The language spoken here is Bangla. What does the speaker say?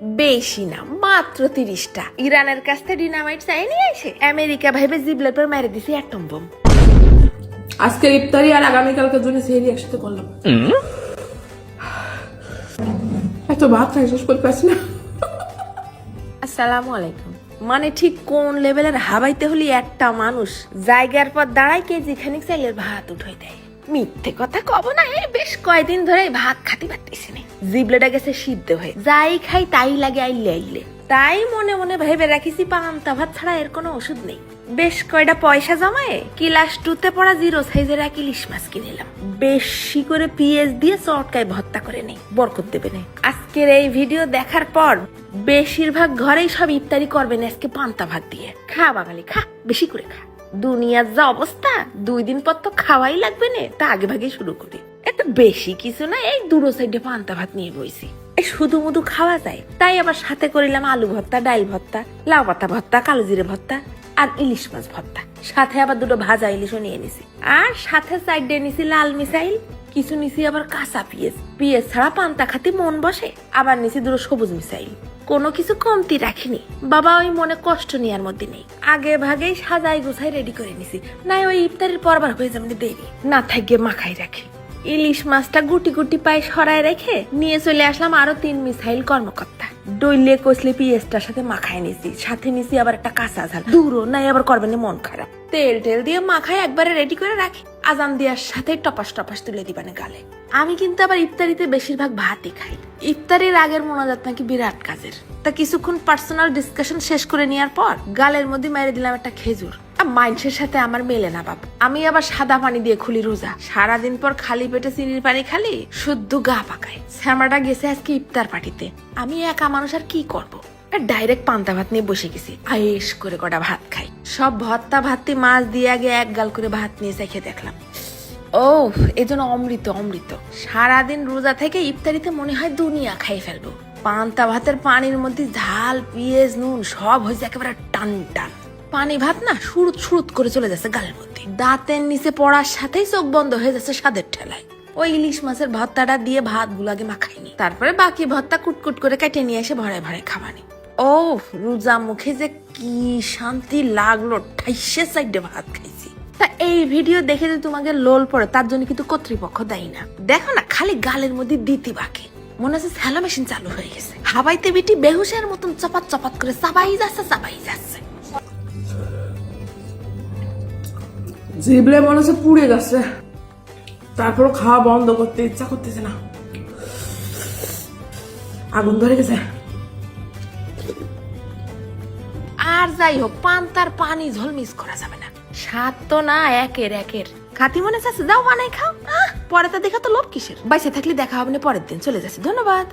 বেশি না, মাত্র 30টা। ইরানের কাছ থেকে ডিনামাইট চাই নিয়ে এসে আমেরিকা ভাইবে জিবলের পর মেরে দিছি অ্যাটম বোম। আজকের ইফতারি আর আগামীকালকের জন্য সেহরি একসাথে করলাম। এত ভাত খাই শেষ করতে পারছি না। আসসালামু আলাইকুম। মানে ঠিক কোন লেভেলের হাবাইতে হলি একটা মানুষ জায়গার পর দাঁড়াই কেজি খানিক চাইলের ভাত উঠাই দেয়। মিথ্যে কথা কব না, এই বেশ কয়দিন ধরে ভাত খাতে পারতেছি না। জিবলেটা গেছে সিদ্ধ হয়ে, যাই খাই তাই লাগে আইলে আইলে। তাই মনে মনে ভেবে রাখিছি পান্তা ভাত ছাড়া এর কোনো ওষুধ নেই। বেশ কয়টা পয়সা জমায়ে ক্লাস 2-তে পড়া 0 সাইজের এক ইলিশ মাছ কিনেলাম। বেশি করে পিএস দিয়ে চটকায় ভর্তা করে নেই, বরকত দেবে না। আজকের এই ভিডিও দেখার পর বেশিরভাগ ঘরেই সব ইফতারি করবেন আজকে পান্তা ভাত দিয়ে। খা বাঙালি খা, বেশি করে খা। দুনিয়ার যা অবস্থা 2 দিন পর তো খাওয়াই লাগবে না, তা আগে ভাগে শুরু করি। এত বেশি কিছু না, এই 2 সাইডে পান্তা ভাত নিয়ে বইছি। এই শুধু মুধু খাওয়া যায়, তাই আবার সাথে করিলাম আলু ভর্তা, ডাল ভর্তা, লাউ পাতা ভর্তা, কালো জিরে ভর্তা আর ইলিশ মাছ ভর্তা। সাথে আবার 2টো ভাজা ইলিশও নিয়ে নিছি। আর সাথে সাইডে নিছি লাল মিসাইল, কিছু নিছি আবার কাঁচা পিঁয়াজ। পিঁয়াজ ছাড়া পান্তা খাতে মন বসে। আবার নিছি 2টো সবুজ মিসাইল। কোনো কিছু কমতি রাখিনি। বাবা ওই মনে কষ্ট নেওয়ার মধ্যে নেই, আগে ভাগেই সাজাই গুছাই রেডি করে নিছি, নাই ওই ইফতারের পরবার হয়ে যাবে দেরি না থাকে মাখাই রাখি। ইলিশ মাছটা গুটি গুটি পায়ে সরায় রেখে নিয়ে চলে আসলাম আরো 3 মিসাইল কর্মকর্তা। ডইলে কষলে পিঁয়াজটার সাথে মাখায় নিছি, সাথে নিছি আবার একটা কাঁচা ঝাল। দূরও নাই আবার করবেন মন খারাপ। তেল টেল দিয়ে মাখায় একবারে রেডি করে রাখি, আজান দেওয়ার সাথে টপাস টপাস তুলে দিবানে গালে। আমি কিন্তু আবার ইফতারিতে বেশিরভাগ ভাতই খাই। ইফতারির আগের মোনাজাত নাকি বিরাট কাজের। তা কিছুক্ষণ পার্সোনাল ডিসকাশন শেষ করে নেওয়ার পর গালের মধ্যে মেরে দিলাম একটা খেজুর। মাইন্সের সাথে আমার মেলে না বাপ। আমি আবার সাদা পানি দিয়ে খুলি রোজা। সারাদিন পর খালি পেটে চিনির পানি খালি শুদ্ধ গা পাকায়। শ্যামাটা গেছে আজকে ইফতার পার্টিতে, আমি একা মানুষ আর কি করবো। ডাইরেক্ট পান্তা ভাত নিয়ে বসে গেছি, আয়েশ করে কটা ভাত খাই। সব ভর্তা ভাতটি মাছ দিয়ে আগে এক গাল করে ভাত নিয়ে চেখে দেখলাম। ও এজন্য অমৃত অমৃত। সারাদিন রোজা থেকে ইফতারিতে মনে হয় দুনিয়া খাই ফেলবো। পান্তা ভাতের পানির মধ্যে ঝাল পেঁয়াজ নুন সব হয়েছে একেবারে টান টান। পানি ভাত না সুরুত সুরুত করে চলে যাচ্ছে গালের মধ্যে। দাঁতের নিচে পড়ার সাথেই চোখ বন্ধ হয়ে যাচ্ছে স্বাদের ঠেলায়। ওই ইলিশ মাছের ভর্তাটা দিয়ে ভাত গুলাগে মাখাইনি, তারপরে বাকি ভর্তা কুটকুট করে কেটে নিয়ে এসে ভরে ভরে খাওয়ানি। ও রোজা মুখে যে কি শান্তি লাগলো, ঠাইসে সাইডে ভাত খাইছি। তা এই ভিডিও দেখে যে তোমাকে লোল পড়ে তার জন্য কিন্তু কর্তৃপক্ষ দেয় না। দেখো না খালি গালের মধ্যে দিতে বাকি, মনে হচ্ছে স্যালো মেশিন চালু হয়ে গেছে। হাবাইতে বিটি বেহুশের মতন চপাত চপাত করে চাবাই যাচ্ছে চাবাই যাচ্ছে। জিবলে মনে হচ্ছে পুড়ে যাচ্ছে, তারপর খাওয়া বন্ধ করতে ইচ্ছা করতেছে না, আগুন ধরে গেছে। আর যাই হোক পান্তার পানি ঝোল মিস করা যাবে না। স্বাদ তো না একের একের। খাতি মনে চাচ্ছে, দাও বানাই খাও। পরে তা দেখা তো লোভ কিসের। বাইসে থাকলে দেখা হবে না পরের দিন। চলে যাচ্ছে, ধন্যবাদ।